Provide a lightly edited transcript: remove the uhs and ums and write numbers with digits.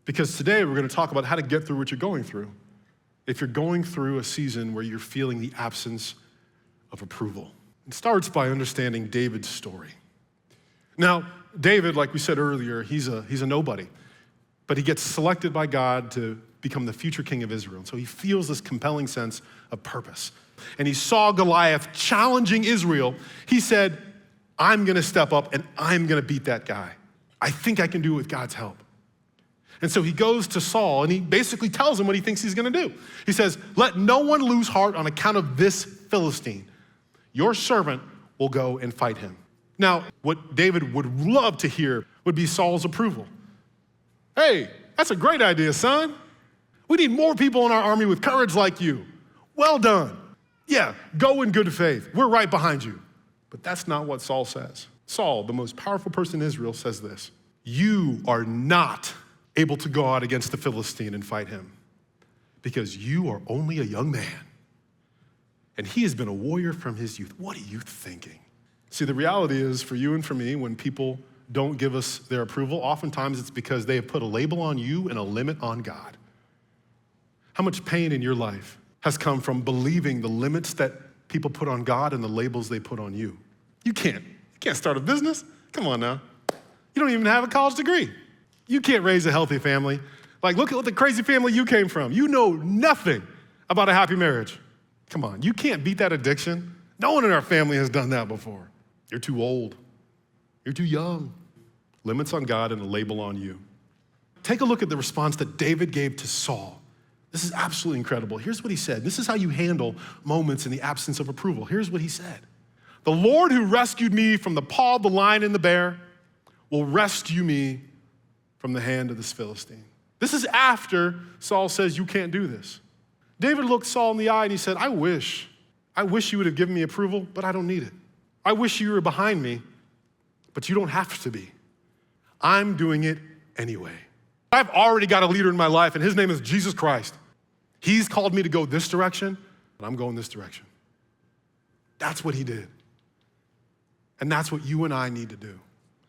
Because today we're going to talk about how to get through what you're going through. If you're going through a season where you're feeling the absence of approval. It starts by understanding David's story. Now, David, like we said earlier, he's a nobody, but he gets selected by God to become the future king of Israel. And so he feels this compelling sense of purpose. And he saw Goliath challenging Israel. He said, I'm gonna step up and I'm gonna beat that guy. I think I can do it with God's help. And so he goes to Saul and he basically tells him what he thinks he's gonna do. He says, let no one lose heart on account of this Philistine. Your servant will go and fight him. Now, what David would love to hear would be Saul's approval. Hey, that's a great idea, son. We need more people in our army with courage like you. Well done. Yeah, go in good faith. We're right behind you. But that's not what Saul says. Saul, the most powerful person in Israel, says this. You are not able to go out against the Philistine and fight him because you are only a young man. And he has been a warrior from his youth. What are you thinking? See, the reality is for you and for me, when people don't give us their approval, oftentimes it's because they have put a label on you and a limit on God. How much pain in your life has come from believing the limits that people put on God and the labels they put on you? You can't start a business. Come on now. You don't even have a college degree. You can't raise a healthy family. Like, look at the crazy family you came from. You know nothing about a happy marriage. Come on, you can't beat that addiction. No one in our family has done that before. You're too old. You're too young. Limits on God and a label on you. Take a look at the response that David gave to Saul. This is absolutely incredible. Here's what he said. This is how you handle moments in the absence of approval. Here's what he said. The Lord who rescued me from the paw of the lion and the bear will rescue me from the hand of this Philistine. This is after Saul says, you can't do this. David looked Saul in the eye and he said, I wish you would have given me approval, but I don't need it. I wish you were behind me, but you don't have to be. I'm doing it anyway. I've already got a leader in my life and his name is Jesus Christ. He's called me to go this direction, and I'm going this direction. That's what he did. And that's what you and I need to do.